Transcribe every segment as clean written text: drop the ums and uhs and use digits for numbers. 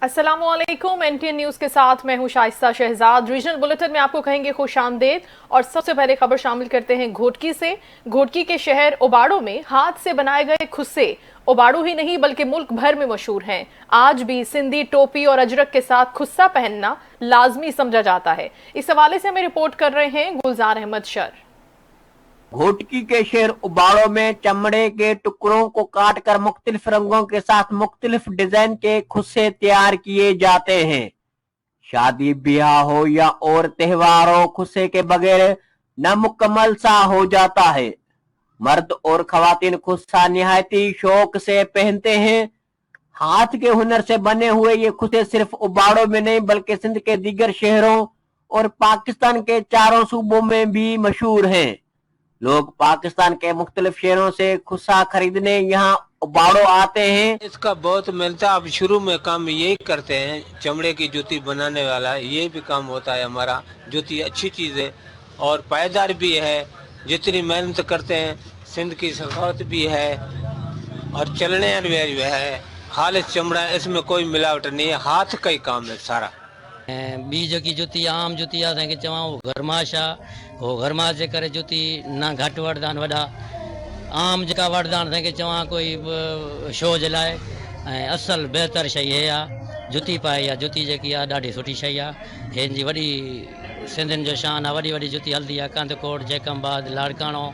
अस्सलामुअलैकुम। NTN news के साथ मैं हूं शाइस्ता शहजाद। रीजनल बुलेटिन में आपको कहेंगे खुश आमदेद और सबसे पहले खबर शामिल करते हैं घोटकी से। घोटकी के शहर ओबाड़ो में हाथ से बनाए गए खुस्से ओबाड़ो ही नहीं बल्कि मुल्क भर में मशहूर हैं। आज भी सिंधी टोपी और अजरक के साथ खुस्सा पहनना लाजमी समझा जाता है। इस हवाले से हमें रिपोर्ट कर रहे हैं गुलजार अहमद शर। घोटकी के शहर उबाड़ो में चमड़े के टुकड़ों को काटकर मुख्तलिफ रंगों के साथ मुख्तलिफ डिजाइन के खुस्से तैयार किए जाते हैं। शादी ब्याह हो या और त्योहार हो, खुस्से के बगैर नामुकम्मल सा हो जाता है। मर्द और खवातीन खुस्सा निहायती शौक से पहनते हैं। हाथ के हुनर से बने हुए ये खुस्से सिर्फ उबाड़ो में नहीं बल्कि सिंध के दीगर शहरों और पाकिस्तान के चारों सूबों में भी मशहूर हैं। लोग पाकिस्तान के मुख्तलिफ शहरों से खुस्सा खरीदने यहाँ उबाड़ो आते हैं। इसका बहुत मिलता है। अब शुरू में काम यही करते हैं, चमड़े की जूती बनाने वाला ये भी काम होता है हमारा। जूती अच्छी चीज़ है और पायदार भी है। जितनी मेहनत करते हैं, सिंध की सखावत भी है और चलने भी है। खालिस चमड़ा, इसमें कोई मिलावट नहीं है, हाथ का ही काम है सारा। ॿी जेकी जुती आम जुती आहे तंहिंखे चवां उहो गरमाश आहे। उहो गरमाश जे करे जुती न घटि वठंदा आहिनि वॾा। आम जेका वठंदा आहिनि तंहिंखे चवां कोई शो जे लाइ। ऐं असुलु बहितर शइ इहे आहे जुती पाए। इहा जुती जेकी आहे ॾाढी सुठी शइ आहे। हिन जी वॾी सिंधियुनि जो शान आहे। वॾी वॾी जुती हलंदी आहे कंदकोट, जैकम्बाद, लाड़काणो,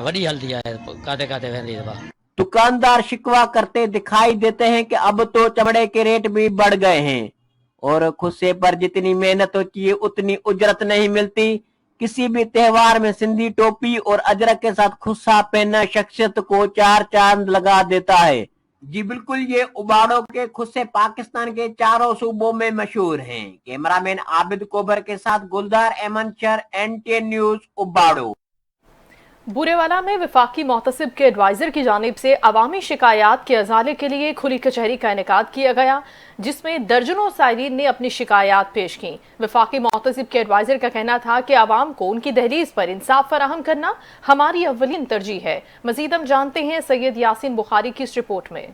वॾी हलंदी आहे, काथे काथे वेंदी आहे। दुकानदार शिकवा करते दिखाई देते हैं कि अब तो चमड़े के रेट भी बढ़ गए हैं और खुस्से पर जितनी मेहनत होती है उतनी उजरत नहीं मिलती। किसी भी त्योहार में सिंधी टोपी और अजरक के साथ खुस्सा पहनना शख्सियत को चार चांद लगा देता है। जी बिल्कुल, ये उबाड़ो के खुस्से पाकिस्तान के चारों सूबों में मशहूर हैं। कैमरामैन आबिद कोबर के साथ गुलजार अहमद शर, एनटीएन न्यूज उबाड़ो। बूरेवाला में वफाकी मोहतसिब के एडवाइज़र की जानिब से अवामी शिकायत के अजाले के लिए खुली कचहरी का इनेकाद किया गया, जिसमें दर्जनों साइरीन ने अपनी शिकायत पेश की। वफाकी मोहतसिब के एडवाइज़र का कहना था कि आवाम को उनकी दहलीज पर इंसाफ फराहम करना हमारी अव्वलीन तरजीह है। मजीद हम जानते हैं सैयद यासीन बुखारी की इस रिपोर्ट में।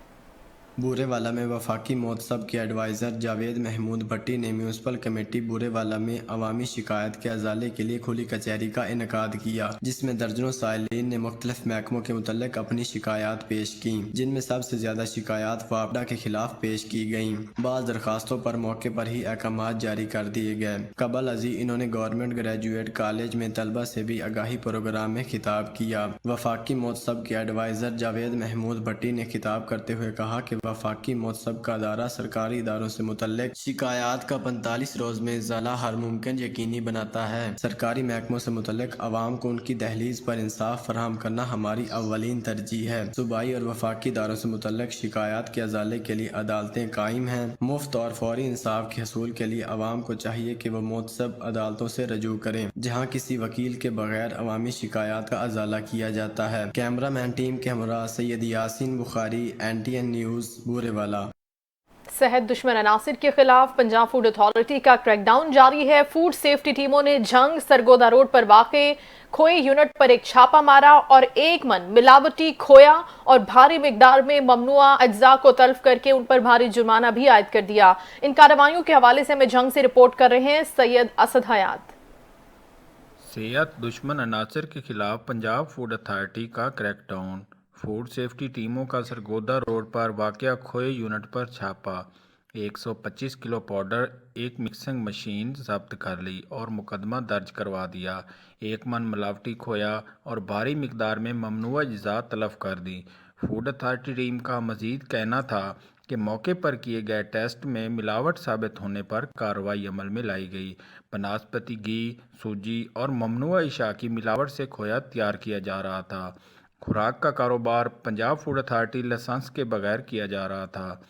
बूरेवाला में वफाकी मोहतसब के एडवाइज़र जावेद महमूद भट्टी ने म्यूनसिपल कमेटी बूरेवाला में अवामी शिकायत के अजाले के लिए खुली कचहरी का इनेकाद किया, जिसमें दर्जनों साइलीन ने मुख्तलिफ महकमों के मुतल्लिक अपनी शिकायत पेश की, जिनमें सबसे ज्यादा शिकायत वापडा के खिलाफ पेश की गयी। बाज़ दरखास्तों पर मौके पर ही अहकामात जारी कर दिए गए। कबल अजी इन्होंने गवर्नमेंट ग्रेजुएट कॉलेज में तलबा से भी आगाही प्रोग्राम में खिताब किया। वफाकी मोहतसब के एडवाइज़र जावेद महमूद भट्टी ने खिताब करते हुए कहा कि वफाकी मोहतसब का अदारा सरकारी इदारों से मुतल्लिक शिकायत का 45 रोज में इज़ाला हर मुमकिन यकीनी बनाता है। सरकारी महकमों से मुतल्लिक अवाम को उनकी दहलीज पर इंसाफ फराहम करना हमारी अव्वलीन तरजीह है। सूबाई और वफाकी इदारों से मुतल्लिक शिकायत के अजाले के लिए अदालतें कायम हैं। मुफ्त और फौरी इंसाफ के हसूल के लिए अवाम को चाहिए कि वह मोहतसब अदालतों से रजू करें, जहाँ किसी वकील के बगैर अवामी शिकायत का अजाला किया जाता है। कैमरा मैन टीम के हमरा सैयद यासीन बुखारी, एनटीएन न्यूज़ बूरेवाला। सेहत दुश्मन अनासिर के खिलाफ पंजाब फूड अथॉरिटी का क्रैकडाउन जारी है। फूड सेफ्टी टीमों ने झंग सरगोदा रोड पर वाक़े खोए यूनिट पर एक छापा मारा और 1 मन मिलावटी खोया और भारी मिकदार में ममनुआ अज्जा को तल्फ करके उन पर भारी जुर्माना भी आयद कर दिया। इन कार्रवाइयों के हवाले से हमें झंग से रिपोर्ट कर रहे हैं सैयद असद हयात। सेहत दुश्मन अनासिर के खिलाफ पंजाब फूड अथॉरिटी का क्रैकडाउन। फूड सेफ्टी टीमों का सरगोदा रोड पर वाक़या खोए यूनिट पर छापा। 125 किलो पाउडर, एक मिक्सिंग मशीन जब्त कर ली और मुकदमा दर्ज करवा दिया। 1 मन मिलावटी खोया और भारी मिकदार में ममनुआ अज्जा तलफ कर दी। फूड अथॉरिटी टीम का मजीद कहना था कि मौके पर किए गए टेस्ट में मिलावट साबित होने पर कार्रवाई अमल में लाई गई। बनास्पति घी, सूजी और ममनुआ अशिया की मिलावट से खोया तैयार किया जा रहा था। खुराक का कारोबार पंजाब फूड अथॉरिटी लाइसेंस के बगैर किया जा रहा था।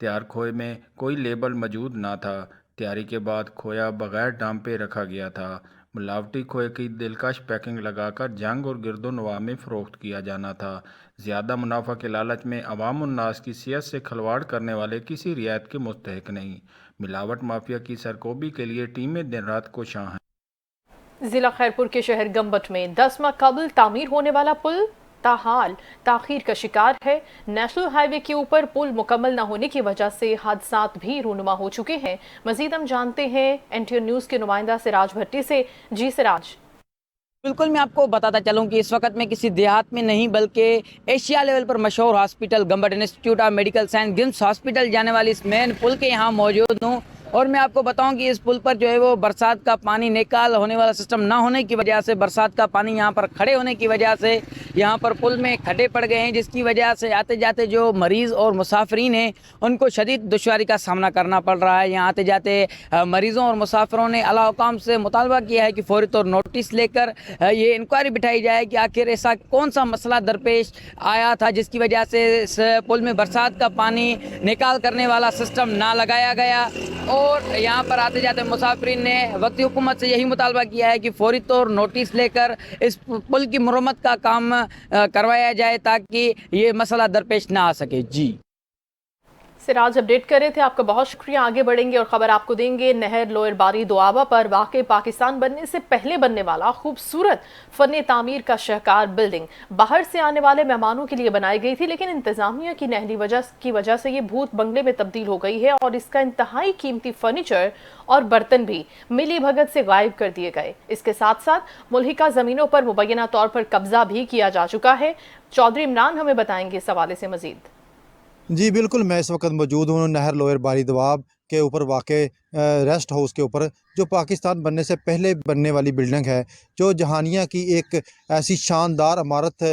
तैयार खोए में कोई लेबल मौजूद ना था। तैयारी के बाद खोया बगैर डाम पे रखा गया था। मिलावटी खोए की दिलकश पैकिंग लगाकर जंग और गिरदोनवा में फ़रोख्त किया जाना था। ज़्यादा मुनाफा के लालच में अवाम उन्नास की सेहत से खिलवाड़ करने वाले किसी रियायत के मुस्तहिक नहीं। मिलावट माफिया की सरकोबी के लिए टीमें दिन रात कोशां हैं। जिला खैरपुर के शहर गंबट में 10 माह कबल तामीर होने वाला पुल ताहाल ताखीर का शिकार है। नेशनल हाईवे के ऊपर पुल मुकम्मल न होने की वजह से हादसात भी रूनुमा हो चुके हैं। मजीद हम जानते हैं NTN न्यूज़ के नुमाइंदा सिराज भट्टी से। जी सिराज। बिल्कुल, मैं आपको बताता चलूं कि इस वक्त मैं किसी देहात में नहीं बल्कि एशिया लेवल पर मशहूर hospital Gambat institute of medical science GIMS hospital जाने वाली इस मेन पुल के यहाँ मौजूद हूँ। और मैं आपको बताऊं कि इस पुल पर जो है वो बरसात का पानी निकाल होने वाला सिस्टम ना होने की वजह से, बरसात का पानी यहाँ पर खड़े होने की वजह से यहाँ पर पुल में खड्डे पड़ गए हैं, जिसकी वजह से आते जाते जो मरीज़ और मुसाफिरीन हैं उनको शदीद दुश्वारी का सामना करना पड़ रहा है। यहाँ आते जाते मरीज़ों और मुसाफिरों ने आला हुकाम से मुतालबा किया है कि फौरी तौर नोटिस लेकर ये इंक्वायरी बिठाई जाए कि आखिर ऐसा कौन सा मसला दरपेश आया था जिसकी वजह से इस पुल में बरसात का पानी निकाल करने वाला सिस्टम ना लगाया गया। और यहाँ पर आते जाते मुसाफिरीन ने वक्ती हुकूमत से यही मुतालबा किया है कि फौरी तौर नोटिस लेकर इस पुल की मरम्मत का काम करवाया जाए ताकि ये मसला दरपेश ना आ सके। जी सिराज अपडेट कर रहे थे, आपका बहुत शुक्रिया। आगे बढ़ेंगे और खबर आपको देंगे। नहर लोअर बारी दोआबा पर वाक़ पाकिस्तान बनने से पहले बनने वाला खूबसूरत फन तामीर का शाहकार बिल्डिंग बाहर से आने वाले मेहमानों के लिए बनाई गई थी, लेकिन इंतजामिया की नहली की वजह से ये भूत बंगले में तब्दील हो गई है और इसका इंतहाई कीमती फर्नीचर और बर्तन भी मिली भगत से गायब कर दिए गए। इसके साथ साथ मुल्हिका ज़मीनों पर मुबैना तौर पर कब्जा भी किया जा चुका है। चौधरी इमरान हमें बताएंगे इस हवाले से मजीद। जी बिल्कुल, मैं इस वक्त मौजूद हूँ नहर लोअर बारी दोआब के ऊपर वाक़े रेस्ट हाउस के ऊपर, जो पाकिस्तान बनने से पहले बनने वाली बिल्डिंग है, जो जहानिया की एक ऐसी शानदार इमारत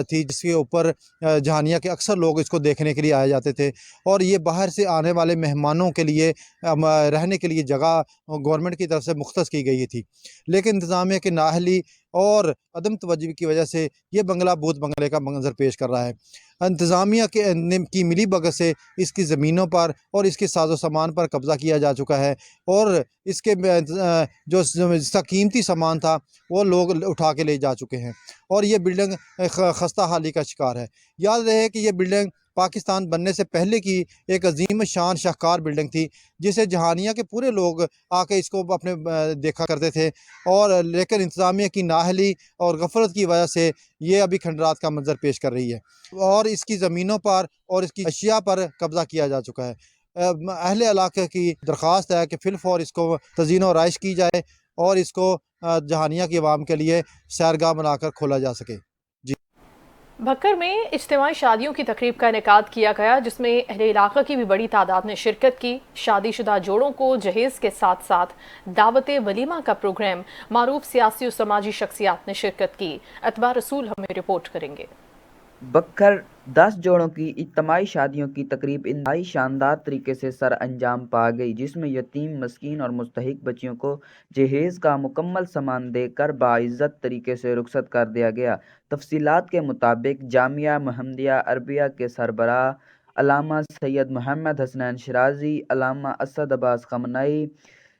थी जिसके ऊपर जहानिया के अक्सर लोग इसको देखने के लिए आए जाते थे। और ये बाहर से आने वाले मेहमानों के लिए रहने के लिए जगह गवर्नमेंट की तरफ से मुख्तस की गई थी, लेकिन इंतज़ामिया की नाअहली और अदम तवज्जो की वजह से ये बंगला भूत बंगले का मंजर पेश कर रहा है। इंतज़ामिया की मिली भगत से इसकी ज़मीनों पर और इसके साजो सामान पर कब्ज़ा किया जा चुका है और इसके जो इसका कीमती सामान था वो लोग उठा के ले जा चुके हैं और ये बिल्डिंग खस्ता हाली का शिकार है। याद रहे कि ये बिल्डिंग पाकिस्तान बनने से पहले की एक अजीम शान शाहकार बिल्डिंग थी, जिसे जहानिया के पूरे लोग आके इसको अपने देखा करते थे, और लेकिन इंतज़ामिया की नाअहली और गफलत की वजह से ये अभी खंडरात का मंजर पेश कर रही है और इसकी ज़मीनों पर और इसकी अशिया पर कब्ज़ा किया जा चुका है। अहले इलाके की दरख्वास्त है कि फिलफौर इसको तज़ीन और राइश की जाए और इसको जहानिया की आवाम के लिए सैरगाह बनाकर खोला जा सके। भक्कर में इज्तिमाई शादियों की तकरीब का इनेकाद किया गया, जिसमें अहले इलाका की भी बड़ी तादाद ने शिरकत की। शादीशुदा जोड़ों को जहेज़ के साथ साथ दावत वलीमा का प्रोग्राम मारूफ सियासी और समाजी शख्सियात ने शिरकत की। अतबा रसूल हमें रिपोर्ट करेंगे। बक्खर 10 जोड़ों की इज्तिमाई शादियों की तकरीब इंतहाई शानदार तरीके से सर अंजाम पा गई, जिसमें यतीम, मस्कीन और मुस्तहिक बच्चियों को जहेज़ का मुकम्मल सामान देकर बाइज़्ज़त तरीके से रुखसत कर दिया गया। तफसीलात के मुताबिक जामिया मुहम्मदिया अरबिया के सरबराह अल्लामा सैयद मोहम्मद हसनैन शिराजी, अल्लामा असद अब्बास खमनई,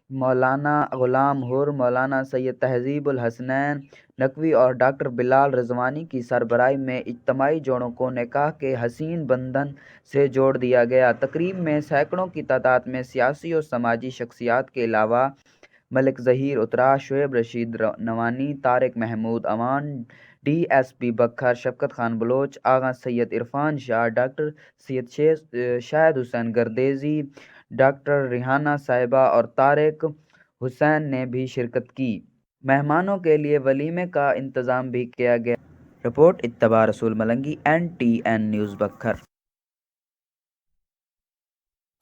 मौलाना गुलाम हुर, मौलाना सैयद तहजीबुल हसनैन नकवी और डॉक्टर बिलाल रिजवानी की सरबराही में इज्तिमाई जोड़ों को निकाह के हसीन बंधन से जोड़ दिया गया। तकरीब में सैकड़ों की तादाद में सियासी और समाजी शख्सियात के अलावा मलिक ज़हीर उतरा, Shoaib Rasheed Nawani, Tariq Mahmood Awan, DSP Bhakkar Shafqat Khan Baloch, Agha Syed Irfan Shah, doctor Syed Shahid Hussain Gardezi, doctor Rehana साहिबा और तारिक हुसैन ने भी शिरकत की। मेहमानों के लिए वलीमे का इंतज़ाम भी किया गया। रिपोर्ट इत्तबा रसूल मलंगी, NTN न्यूज़ बक्खर।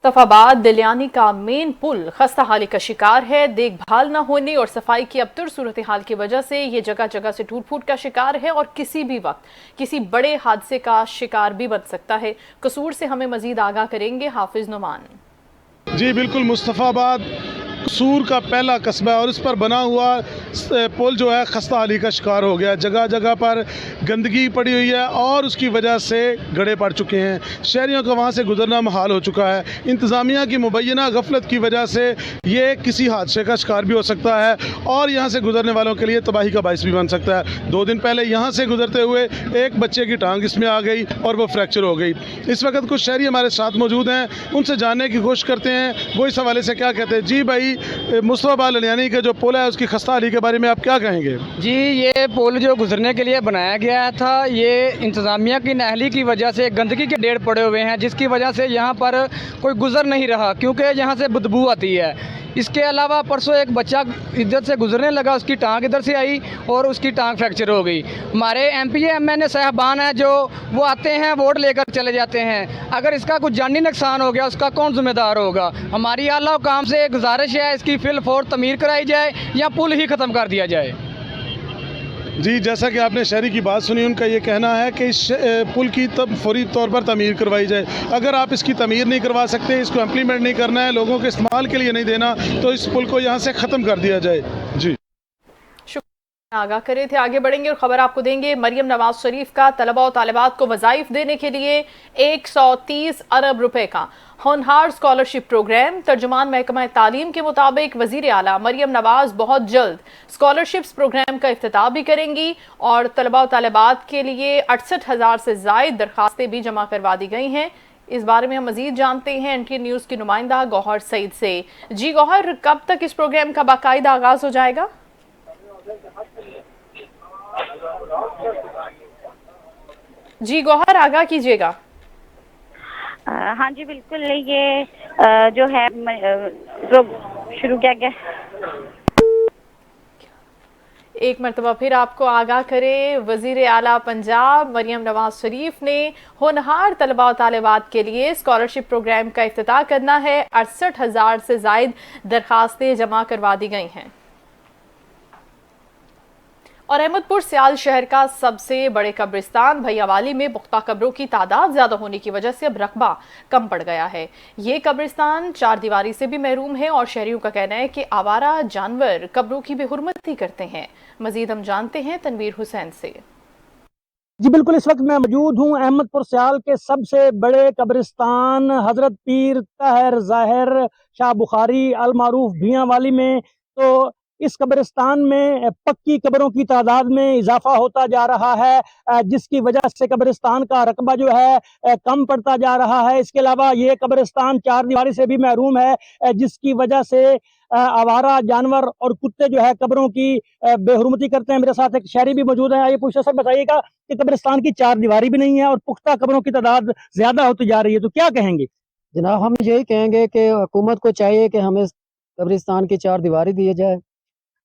तफाबाद दिलियानी का मेन पुल खस्ता हाली का शिकार है। देखभाल न होने और सफाई की अबतर सूरत हाल की वजह से ये जगह जगह से टूट फूट का शिकार है और किसी भी वक्त किसी बड़े हादसे का शिकार भी बन सकता है। कसूर से हमें मजीद आगाह करेंगे हाफिज नुमान। जी बिल्कुल, मुस्तफ़ाबाद कसूर का पहला कस्बा है और इस पर बना हुआ पुल जो है खस्ता हाली का शिकार हो गया। जगह जगह पर गंदगी पड़ी हुई है और उसकी वजह से गड्ढे पड़ चुके हैं। शहरियों का वहाँ से गुजरना मुहाल हो चुका है। इंतज़ामिया की मुबैना गफलत की वजह से ये किसी हादसे का शिकार भी हो सकता है और यहाँ से गुजरने वालों के लिए तबाही का बाइस भी बन सकता है। 2 दिन पहले यहाँ से गुजरते हुए एक बच्चे की टांग इसमें आ गई और वो फ्रैक्चर हो गई। इस वक्त कुछ शहरी हमारे साथ मौजूद हैं, उनसे जानने की कोशिश करते हैं वो इस हवाले से क्या कहते हैं। जी भाई, मुस्तफा ललियानी का जो पुल है उसकी खस्ता हाली के बारे में आप क्या कहेंगे? जी, ये पुल जो गुजरने के लिए बनाया गया था, ये इंतज़ामिया की नाअहली की वजह से गंदगी के ढेर पड़े हुए हैं, जिसकी वजह से यहाँ पर कोई गुजर नहीं रहा, क्योंकि यहाँ से बदबू आती है। इसके अलावा परसों एक बच्चा इधर से गुजरने लगा, उसकी टांग इधर से आई और उसकी टांग फ्रैक्चर हो गई। हमारे MP MNA साहबान हैं जो वो आते हैं, वोट लेकर चले जाते हैं, अगर इसका कुछ जानी नुकसान हो गया उसका कौन जिम्मेदार होगा? हमारी आला हुकाम से गुजारिश है, इसकी फिल फौर तमीर कराई जाए या पुल ही ख़त्म कर दिया जाए। जी, जैसा कि आपने शहरी की बात सुनी, उनका ये कहना है कि इस पुल की तब फौरी तौर पर तमीर करवाई जाए। अगर आप इसकी तमीर नहीं करवा सकते, इसको इम्प्लीमेंट नहीं करना है, लोगों के इस्तेमाल के लिए नहीं देना, तो इस पुल को यहाँ से ख़त्म कर दिया जाए। जी, आगाह करे थे। आगे बढ़ेंगे और खबर आपको देंगे। मरियम नवाज शरीफ का तलबा और तालिबात को वज़ाइफ देने के लिए 130 अरब रुपए का होनहार स्कॉलरशिप प्रोग्राम। तर्जुमान महकमा तालीम के मुताबिक वज़ीर आला मरियम नवाज बहुत जल्द स्कॉलरशिप्स प्रोग्राम का इफ्तिताह भी करेंगी और तलबा और तालिबात के लिए 68,000 से ज़ायद दरखास्तें भी जमा करवा दी गई हैं। इस बारे में हम मजीद जानते हैं NTN न्यूज़ की नुमाइंदा गौहर सईद से। जी गौहर, कब तक इस प्रोग्राम का बाकायदा आगाज हो जाएगा? जी गौहर, आगाह कीजिएगा। हाँ जी बिल्कुल, ये जो है शुरू किया गया। एक मरतबा फिर आपको आगाह करे, वज़ीर आला पंजाब मरियम नवाज शरीफ ने होनहार तलबा और तालिबात के लिए स्कॉलरशिप प्रोग्राम का इफ्तिताह करना है। 68,000 से ज़ायद दरखास्तें जमा करवा दी गई हैं। और अहमदपुर सियाल शहर का सबसे बड़े कब्रिस्तान भैयावाली में पुख्ता कब्रों की तादाद ज्यादा होने की वजह से अब रकबा कम पड़ गया है। ये कब्रिस्तान चार दीवारी से भी महरूम है और शहरियों का कहना है कि आवारा जानवर कब्रों की बेहुरमती करते हैं। मजीद हम जानते हैं तनवीर हुसैन से। जी बिल्कुल, इस वक्त मैं मौजूद हूँ अहमदपुर सियाल के सबसे बड़े कब्रिस्तान हजरत पीर ताहिर ज़ाहिर शाह बुखारी अल मारूफ भैयावाली में। तो इस कब्रिस्तान में पक्की कब्रों की तादाद में इजाफा होता जा रहा है, जिसकी वजह से कब्रिस्तान का रकबा जो है कम पड़ता जा रहा है। इसके अलावा ये कब्रिस्तान चार दीवारी से भी महरूम है, जिसकी वजह से आवारा जानवर और कुत्ते जो है कब्रों की बेहुरमती करते हैं। मेरे साथ एक शहरी भी मौजूद है। आइए पूछते सर, बताइएगा कि कब्रिस्तान की चार दीवारी भी नहीं है और पुख्ता कब्रों की तादाद ज्यादा होती जा रही है, तो क्या कहेंगे? जनाब, हम यही कहेंगे कि हुकूमत को चाहिए कि हमें कब्रिस्तान की चार दीवारी दी जाए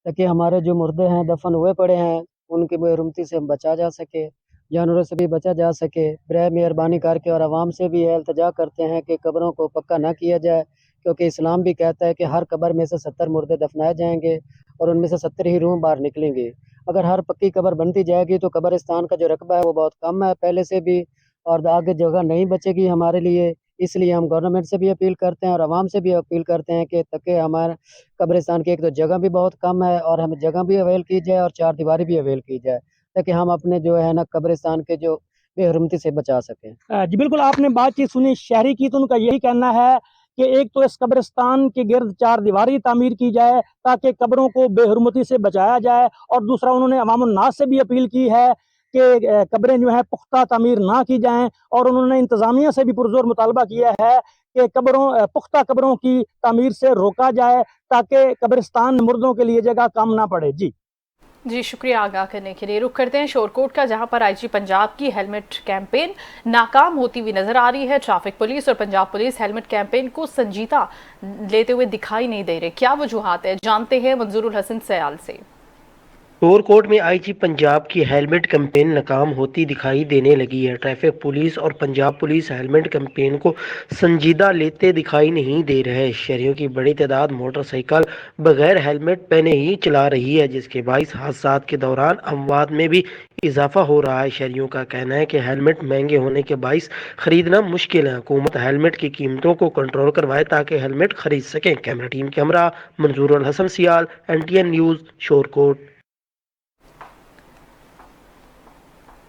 ताकि हमारे जो मुर्दे हैं दफन हुए पड़े हैं उनकी बेरुमती से बचा जा सके, जानवरों से भी बचा जा सके। बराए मेहरबानी करके और आवाम से भी इल्तिजा करते हैं कि कब्रों को पक्का ना किया जाए, क्योंकि इस्लाम भी कहता है कि हर कब्र में से 70 मुर्दे दफनाए जाएंगे और उनमें से 70 ही रूह बाहर निकलेंगे। अगर हर पक्की कब्र बनती जाएगी तो कब्रिस्तान का जो रकबा है वो बहुत कम है पहले से भी, और आगे जगह नहीं बचेगी हमारे लिए। इसलिए हम गवर्नमेंट से भी अपील करते हैं और आवाम से भी अपील करते हैं कि ताकि हमारे कब्रिस्तान की एक तो जगह भी बहुत कम है और हमें जगह भी अवेल की जाए और चार दीवारी भी अवेल की जाए ताकि हम अपने जो है ना कब्रिस्तान के जो बेहुरमती से बचा सकें। जी बिल्कुल, आपने बातचीत सुनी शहरी की, तो उनका यही कहना है कि एक तो इस कब्रिस्तान के गिर्द चार दीवारी तामीर की जाए ताकि कब्रों को बेहुरमती से बचाया जाए, और दूसरा उन्होंने अवामुन नास से भी अपील की है कि कब्रें जो है पुख्ता तामीर ना की जाएं, और उन्होंने इंतज़ामिया से भी पुरजोर मुतालबा किया है कि पुख्ता कब्रों की तामीर से रोका जाए ताकि कब्रिस्तान मुर्दों के लिए जगह कम ना पड़े। जी शुक्रिया आगाह करने के लिए। रुख करते हैं शोरकोट का, जहां पर IG पंजाब की हेलमेट कैंपेन नाकाम होती हुई नजर आ रही है। ट्रैफिक पुलिस और पंजाब पुलिस हेलमेट कैंपेन को संजीदा लेते हुए दिखाई नहीं दे रहे, क्या वजूहात है? जानते हैं मंजूरुल हसन सयाल से। शोरकोट में IG पंजाब की हेलमेट कैंपेन नाकाम होती दिखाई देने लगी है। ट्रैफिक पुलिस और पंजाब पुलिस हेलमेट कैंपेन को संजीदा लेते दिखाई नहीं दे रहे। शहरियों की बड़ी तादाद मोटरसाइकिल बगैर हेलमेट पहने ही चला रही है, जिसके बाइस हादसात के दौरान अमवात में भी इजाफा हो रहा है। शहरियों का कहना है कि हेलमेट महंगे होने के बाइस खरीदना मुश्किल है। हुकूमत हेलमेट की कीमतों को कंट्रोल करवाए ताकि हेलमेट खरीद सकें। कैमरा टीम के हमरा मंजूरुल हसन सियाल, NTN न्यूज़, शोरकोट।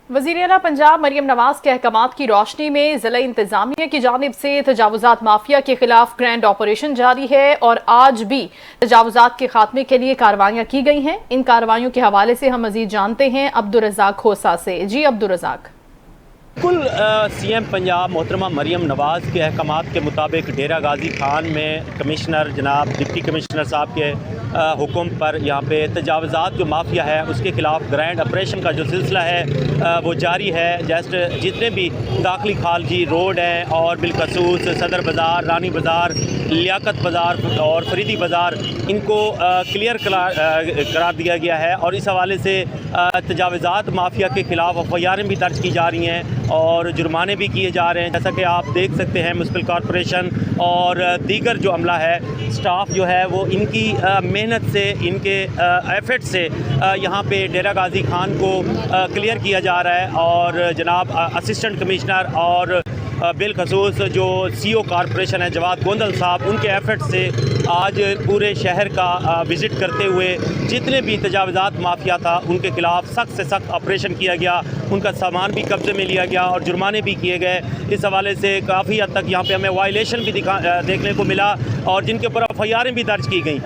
वज़ीर आला पंजाब मरियम नवाज के अहकामात की रोशनी में ज़िला इंतज़ामिया की जानिब से तजावुज़ात माफिया के खिलाफ ग्रैंड ऑपरेशन जारी है और आज भी तजावुज़ात के खात्मे के लिए कार्रवाइयाँ की गई हैं। इन कार्रवाइयों के हवाले से हम मज़ीद जानते हैं अब्दुल रज़ाक खोसा से। जी अब्दुल रज़ाक। بالکل سی ایم پنجاب محترمہ مریم نواز کے احکامات کے مطابق ڈیرہ غازی خان میں کمشنر جناب ڈپٹی کمشنر صاحب کے حکم پر یہاں پہ تجاوزات جو مافیا ہے اس کے خلاف گرینڈ آپریشن کا جو سلسلہ ہے وہ جاری ہے. جتنے بھی داخلی خارجی روڈ ہیں اور بالخصوص صدر بازار، رانی بازار، لیاقت بازار اور فریدی بازار ان کو کلیئر قرار دیا گیا ہے، اور اس حوالے سے تجاوزات مافیا کے خلاف ایف آئی آریں بھی درج کی جا رہی ہیں اور جرمانے بھی کیے جا رہے ہیں. جیسا کہ آپ دیکھ سکتے ہیں میونسپل کارپوریشن اور دیگر جو عملہ ہے، سٹاف جو ہے وہ ان کی محنت سے، ان کے ایفرٹ سے یہاں پہ ڈیرہ غازی خان کو کلیئر کیا جا رہا ہے. اور جناب اسسٹنٹ کمشنر اور بالخصوص جو سی او کارپوریشن ہے جواد گوندل صاحب، ان کے ایفرٹ سے آج پورے شہر کا وزٹ کرتے ہوئے جتنے بھی تجاوزات مافیا تھا ان کے خلاف سخت سے سخت آپریشن کیا گیا، ان کا سامان بھی قبضے میں لیا گیا اور جرمانے بھی کیے گئے. اس حوالے سے کافی حد تک یہاں پہ ہمیں وائلیشن بھی دیکھنے کو ملا اور جن کے اوپر ایف آئی آریں بھی درج کی گئیں.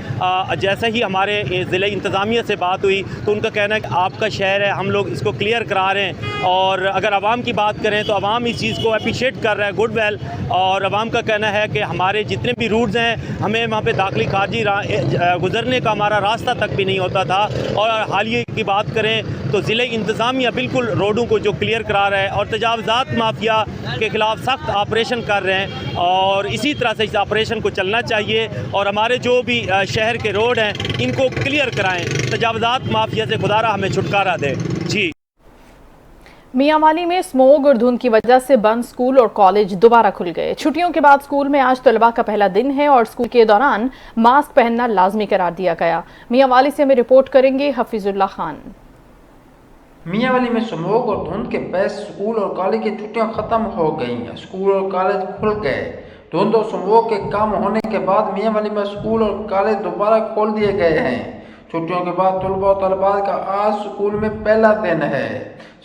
جیسے ہی ہمارے ضلع انتظامیہ سے بات ہوئی تو ان کا کہنا ہے کہ آپ کا شہر ہے، ہم لوگ اس کو کلیئر کرا رہے ہیں، اور اگر عوام کی بات کریں تو عوام اس چیز کو اپریشیٹ کر رہا ہے، گڈ ویل. اور عوام کا کہنا ہے کہ ہمارے جتنے بھی روٹس ہیں ہمیں وہاں پہ داخلی خارجی گزرنے کا ہمارا راستہ تک بھی نہیں ہوتا تھا. اور حالیہ کی بات کریں تو ضلع انتظامیہ بالکل روڈوں کو جو کلیئر کرا رہا ہے اور تجاوزات مافیا کے خلاف سخت آپریشن کر رہے ہیں، اور اسی طرح سے اس آپریشن کو چلنا چاہیے اور ہمارے جو بھی شہر کے روڈ ہیں ان کو کلیئر کرائیں. تجاوزات مافیا سے خدا را ہمیں چھٹکارا دے. جی. میاں والی میں سموگ اور دھند کی وجہ سے بند سکول اور کالج دوبارہ کھل گئے. چھٹیوں کے بعد سکول میں آج طلباء کا پہلا دن ہے اور سکول کے دوران ماسک پہننا لازمی قرار دیا گیا. میاں والی سے ہمیں رپورٹ کریں گے حفیظ اللہ خان. میاں والی میں سموگ اور دھند کے باعث سکول اور کالج کی چھٹیاں ختم ہو گئی ہیں. سکول اور کالج کھل گئے. دھند اور سموگ کے کام ہونے کے بعد میاں والی میں سکول اور کالج دوبارہ کھول دیے گئے ہیں. چھٹیوں کے بعد طلباء و طالبات کا آج سکول میں پہلا دن ہے.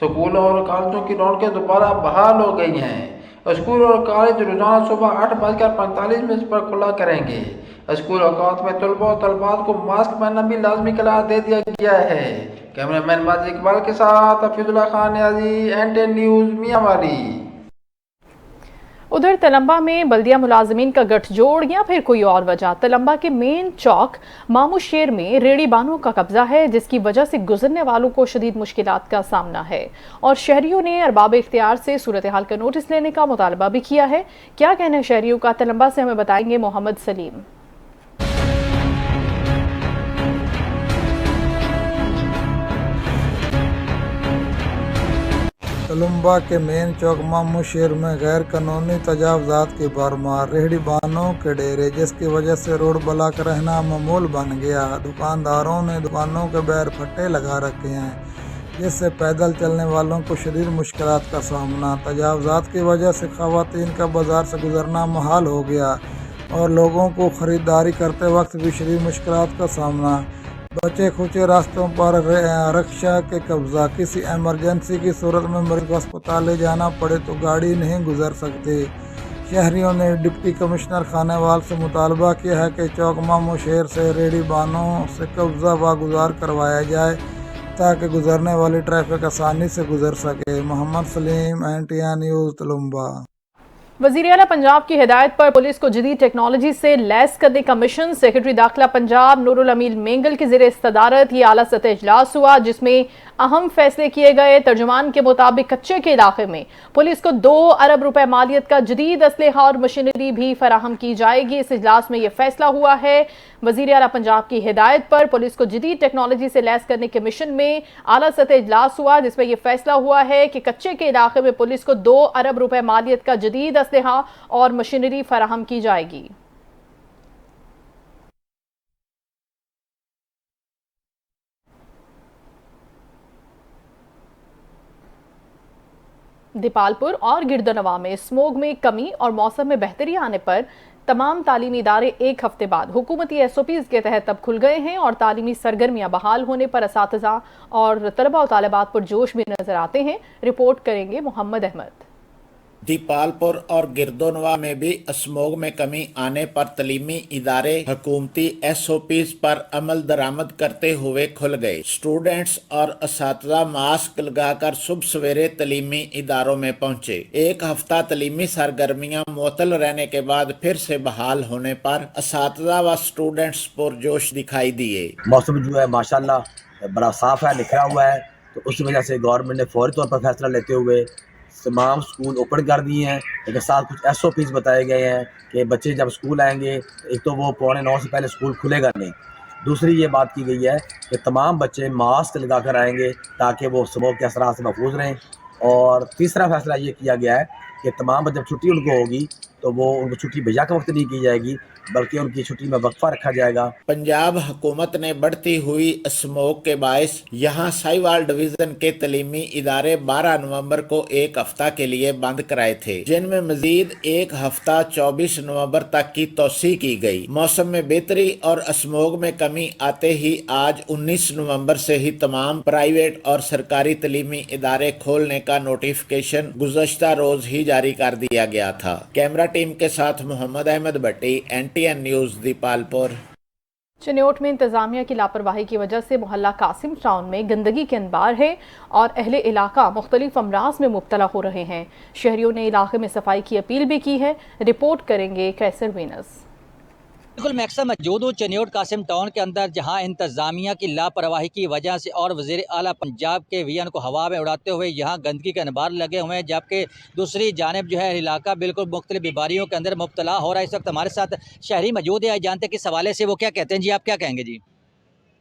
سکول اور کالجوں کی رونقیں دوبارہ بحال ہو گئی ہیں. اسکول اور کالج روزانہ صبح 8:45 پر کھلا کریں گے. اسکول اوقات میں طلباء و طالبات کو ماسک پہننا بھی لازمی قرار دے دیا گیا ہے. کیمرہ مین ماجد اقبال کے ساتھ حفیظ اللہ خان نیازی، NTN نیوز، میاں والی. ادھر تلمبا میں بلدیہ ملازمین کا گٹھ جوڑ یا پھر کوئی اور وجہ. تلمبا کے مین چوک مامو شیر میں ریڑھی بانوں کا قبضہ ہے جس کی وجہ سے گزرنے والوں کو شدید مشکلات کا سامنا ہے اور شہریوں نے ارباب اختیار سے صورتحال کا نوٹس لینے کا مطالبہ بھی کیا ہے. کیا کہنا ہے شہریوں کا؟ تلمبا سے ہمیں بتائیں گے محمد سلیم. تلمبا کے مین چوک مامو شیر میں غیر قانونی تجاوزات کی بھرمار، ریڑھی بانوں کے ڈیرے جس کی وجہ سے روڈ بلاک رہنا معمول بن گیا. دکانداروں نے دکانوں کے باہر پھٹے لگا رکھے ہیں جس سے پیدل چلنے والوں کو شدید مشکلات کا سامنا. تجاوزات کی وجہ سے خواتین کا بازار سے گزرنا محال ہو گیا اور لوگوں کو خریداری کرتے وقت بھی شدید مشکلات کا سامنا. بچے کھچے راستوں پر رکشہ کے قبضہ، کسی ایمرجنسی کی صورت میں مریض کو اسپتال لے جانا پڑے تو گاڑی نہیں گزر سکتی. شہریوں نے ڈپٹی کمشنر خانے وال سے مطالبہ کیا ہے کہ چوک مامو شہر سے ریڑھی بانوں سے قبضہ واگزار کروایا جائے تاکہ گزرنے والی ٹریفک آسانی سے گزر سکے. محمد سلیم، NTN نیوز، تلمبا. وزیر اعلیٰ پنجاب کی ہدایت پر پولیس کو جدید ٹیکنالوجی سے لیس کرنے کا مشن. سیکرٹری داخلہ پنجاب نور الامین مینگل کی زیر صدارت یہ اعلیٰ سطح اجلاس ہوا جس میں اہم فیصلے کیے گئے. ترجمان کے مطابق کچے کے علاقے میں پولیس کو 2 ارب روپے مالیت کا جدید اسلحہ اور مشینری بھی فراہم کی جائے گی. اس اجلاس میں یہ فیصلہ ہوا ہے. وزیر اعلیٰ پنجاب کی ہدایت پر پولیس کو جدید ٹیکنالوجی سے لیس کرنے کے مشن میں اعلیٰ سطح اجلاس ہوا جس میں یہ فیصلہ ہوا ہے کہ کچے کے علاقے میں پولیس کو 2 ارب روپے مالیت کا جدید اسلحہ اور مشینری فراہم کی جائے گی. دیپالپور اور گردنوا میں اسموگ میں کمی اور موسم میں بہتری آنے پر تمام تعلیمی ادارے ایک ہفتے بعد حکومتی SOPs کے تحت اب کھل گئے ہیں اور تعلیمی سرگرمیاں بحال ہونے پر اساتذہ اور طلباء و طالبات پر جوش بھی نظر آتے ہیں. رپورٹ کریں گے محمد احمد. दीपालपुर और गिरदोनवा में भी स्मोग में कमी आने पर तलीमी इदारे हुकूमती SOPs पर अमल दरामद करते हुए खुल गए। स्टूडेंट्स और असातिज़ा मास्क लगाकर सुबह सवेरे तलीमी इदारों में पहुंचे। एक हफ्ता तलीमी सरगर्मियां मुअत्तल रहने के बाद फिर से बहाल होने पर असातिज़ा व स्टूडेंट्स पुरजोश दिखाई दिए। मौसम जो है माशाल्लाह बड़ा साफ है, निखरा हुआ है, तो उस वजह से गवर्नमेंट ने फौरी तौर पर फैसला लेते हुए तमाम स्कूल ओपन कर दिए हैं। लेकिन साथ कुछ SOPs बताए गए हैं कि बच्चे जब स्कूल आएंगे, एक तो वो 8:45 से पहले स्कूल खुलेगा नहीं, दूसरी ये बात की गई है कि तमाम बच्चे मास्क लगा कर आएंगे ताकि वो स्मोक के असरात से महफूज रहें। और तीसरा फैसला ये किया गया है कि तमाम जब छुट्टी उनको होगी तो वो उनको छुट्टी भेजा के वक्त नहीं की जाएगी, बल्कि उनकी छुट्टी में वक्फा रखा जाएगा। पंजाब हुकूमत ने बढ़ती हुई स्मोक के बायस यहां साहिवाल डिवीजन के तलीमी इदारे 12 नवंबर को एक हफ्ता के लिए बंद कराए थे, जिनमें मजीद एक हफ्ता 24 नवंबर तक की तोसी की गई। मौसम में बेहतरी और स्मोक में कमी आते ही आज 19 नवंबर से ही तमाम प्राइवेट और सरकारी तलीमी इदारे खोलने का नोटिफिकेशन गुज़श्ता रोज ही जारी कर दिया गया था। कैमरा टीम के साथ मोहम्मद अहमद भट्टी, NTN न्यूज़, दीपालपुर। चिन्योट में इंतजामिया की लापरवाही की वजह से मोहल्ला कासिम टाउन में गंदगी के अंबार है और अहले इलाका मुख्तलिफ अमराज में मुब्तला हो रहे हैं। शहरियों ने इलाके में सफाई की अपील भी की है। रिपोर्ट करेंगे कैसर वीनस। बिल्कुल मैं अक्सर मौजूद हूँ चिन्योट कासिम टाउन के अंदर, जहाँ इंतज़ामिया की लापरवाही की वजह से और वज़ीर आला पंजाब के विजन को हवा में उड़ाते हुए यहाँ गंदगी के अनबार लगे हुए हैं, जबकि दूसरी जानिब जो है इलाका बिल्कुल मुख्तलिफ बीमारियों के अंदर मुब्तला हो रहा है। इस वक्त हमारे साथ शहरी मौजूद है, जानते हैं किस हवाले से वो क्या कहते हैं। जी आप क्या कहेंगे? जी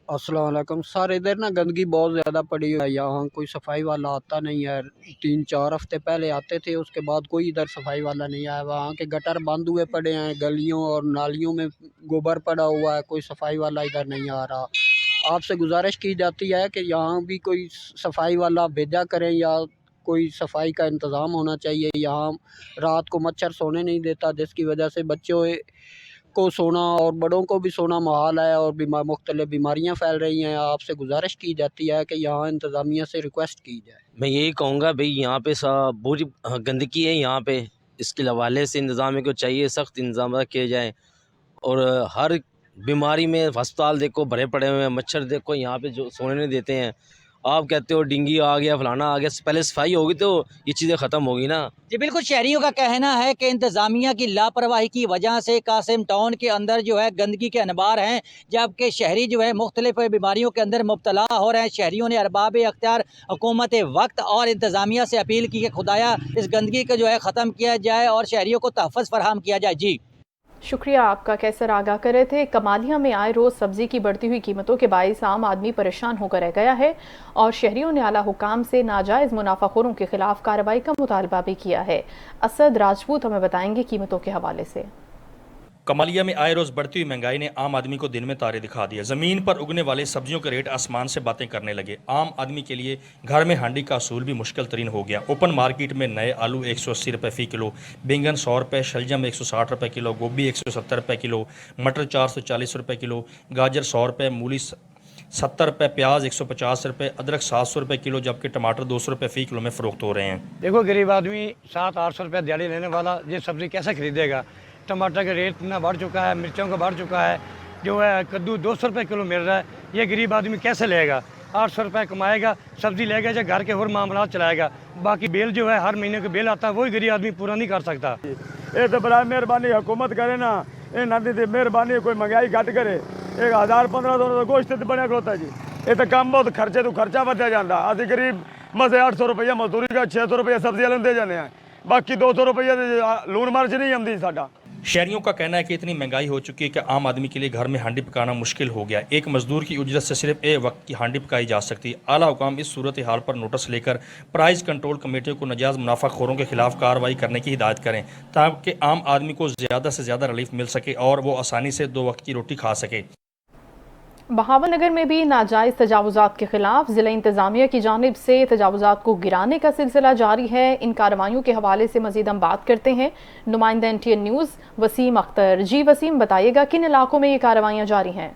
अस्सलाम वालेकुम सर, इधर ना गंदगी बहुत ज़्यादा पड़ी हुई है, यहाँ कोई सफाई वाला आता नहीं है। 3-4 हफ्ते पहले आते थे, उसके बाद कोई इधर सफाई वाला नहीं आया। वहाँ के गटर बंद हुए पड़े हैं, गलियों और नालियों में गोबर पड़ा हुआ है, कोई सफाई वाला इधर नहीं आ रहा। आपसे गुजारिश की जाती है कि यहाँ भी कोई सफाई वाला भेजा करें या कोई सफाई का इंतज़ाम होना चाहिए। यहाँ रात को मच्छर सोने नहीं देता, जिसकी वजह से बच्चों को सोना और बड़ों को भी सोना मुहाल है और मुख्तलिफ बीमारियां फैल रही हैं। आपसे गुजारिश की जाती है कि यहाँ इंतज़ामिया से रिक्वेस्ट की जाए। मैं यही कहूँगा भाई, यहाँ पे बुरी गंदगी है यहाँ पे, इसके हवाले से इंतज़ामिया को चाहिए सख्त इंतजाम किए जाएँ। और हर बीमारी में अस्पताल देखो भरे पड़े हुए हैं, मच्छर देखो यहाँ पे जो सोने नहीं देते हैं। आप कहते हो डेंगू आ गया, फलाना आ गया, पहले सफाई होगी तो ये चीज़ें ख़त्म होगी ना। जी बिल्कुल, शहरियों का कहना है कि इंतज़ामिया की लापरवाही की वजह से कासिम टाउन के अंदर जो है गंदगी के अनबार हैं, जबकि शहरी जो है मुख्तलिफ बीमारियों के अंदर मुब्तला हो रहे हैं। शहरियों ने अरबाब अख्तियार हुकूमत वक्त और इंतज़ामिया से अपील की कि खुदाया इस गंदगी को जो है ख़त्म किया जाए और शहरियों को तहफ़्फ़ुज़ फराहम किया जाए। जी शुक्रिया आपका। कैसर आगाह कर रहे थे। कमालिया में आए रोज़ सब्जी की बढ़ती हुई कीमतों के बायस आम आदमी परेशान होकर रह गया है और शहरियों ने आला हुकाम से नाजायज़ मुनाफाखोरों के खिलाफ कार्रवाई का मुतालबा भी किया है। असद राजपूत हमें बताएंगे कीमतों के हवाले से। कमालिया में आए रोज़ बढ़ती हुई महंगाई ने आम आदमी को दिन में तारे दिखा दिया। ज़मीन पर उगने वाले सब्जियों के रेट आसमान से बातें करने लगे। आम आदमी के लिए घर में हांडी का असूल भी मुश्किल तरीन हो गया। ओपन मार्केट में नए आलू 180 रुपये फ़ी किलो, बैंगन 100 रुपये, शलजम 160 रुपये किलो, गोभी 170 रुपये किलो, मटर 440 रुपये किलो, गाजर 100 रुपये, मूली 70 रुपये, प्याज 150 रुपये, अदरक 700 रुपये किलो, जबकि टमाटर 200 रुपये फ़ी किलो में फ़रोख्त हो रहे हैं। देखो गरीब आदमी 700-800 रुपये दिहाड़ी लेने वाला ये सब्ज़ी कैसे खरीदेगा? टमाटर का रेट इतना बढ़ चुका है, मिर्चों का बढ़ चुका है, जो है कद्दू 200 रुपये किलो मिल रहा है। ये गरीब आदमी कैसे लेगा? 800 रुपये कमाएगा, सब्ज़ी लेगा या घर के और मामला चलाएगा। बाकी बिल जो है हर महीने का बिल आता है, वही गरीब आदमी पूरा नहीं कर सकता। ये तो बड़ा मेहरबानी हुकूमत करे ना, ये नदी से मेहरबानी कोई महंगाई घट करे। 1000-1500 गोश्त तो बने होता जी, ये तो कम बहुत खर्चे तो खर्चा बढ़ा जाता। अभी गरीब मसे 800 रुपया मजदूरी का, 600 रुपया सब्जी वाले दे जाने हैं, बाकी 200 रुपया लून मार्च नहीं आती साडा। शहरियों का कहना है कि इतनी महंगाई हो चुकी है कि आम आदमी के लिए घर में हांडी पकाना मुश्किल हो गया। एक मजदूर की उजरत से सिर्फ एक वक्त की हांडी पकाई जा सकती है। आला हुकाम इस सूरत हाल पर नोटिस लेकर प्राइस कंट्रोल कमेटियों को नाजायज़ मुनाफाखोरों के खिलाफ कार्रवाई करने की हिदायत करें, ताकि आम आदमी को ज़्यादा से ज़्यादा रिलीफ मिल सके और वो आसानी से 2 वक्त की रोटी खा सके। बहावलनगर में भी नाजायज़ तजावुज़ात के खिलाफ ज़िला इंतज़ामिया की जानिब से तजावुज़ात को गिराने का सिलसिला जारी है। इन कार्रवाइयों के हवाले से मज़ीद हम बात करते हैं नुमाइंदा NTN न्यूज़ वसीम अख्तर। जी वसीम, बताइएगा किन इलाकों में ये कार्रवाइयाँ जारी हैं?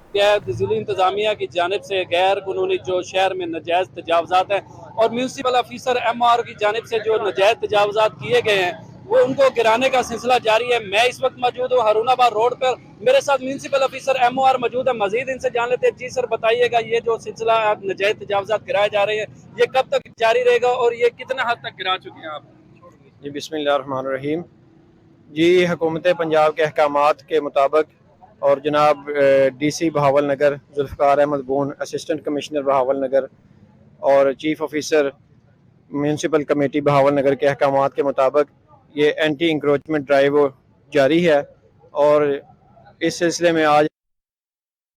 तहत ज़िली इंतज़ामिया की जानिब से गैर कानूनी जो शहर में नजायज़ तजावज़ात हैं और म्यूनसिपल ऑफिसर MR की जानिब से जो नजायज़ तजावज़ात किए गए हैं वो उनको गिराने का सिलसिला जारी है। मैं इस वक्त मौजूद हूँ हारूनाबाद रोड पर, मेरे साथ म्यूनसिपल ऑफिसर MOR मौजूद है। मजीद इनसे जान लेते हैं। जी सर, बताइएगा ये जो सिलसिला नजायज़ तजावज़ात गिराए जा रहे हैं ये कब तक जारी रहेगा और ये कितना हद तक गिरा चुके हैं आप? जी बिस्मिल्लाहिर्रहमानिर्रहीम। जी हुकूमत पंजाब के अहकामात के मुताबिक और जनाब DC बहावल नगर जुल्फ़कार अहमद बून, असिस्टेंट कमिश्नर बहावल नगर और chief officer municipal committee Bahawalnagar के अहकामात के मुताबिक ये एंटी इंक्रोचमेंट ड्राइव जारी है और इस सिलसिले में आज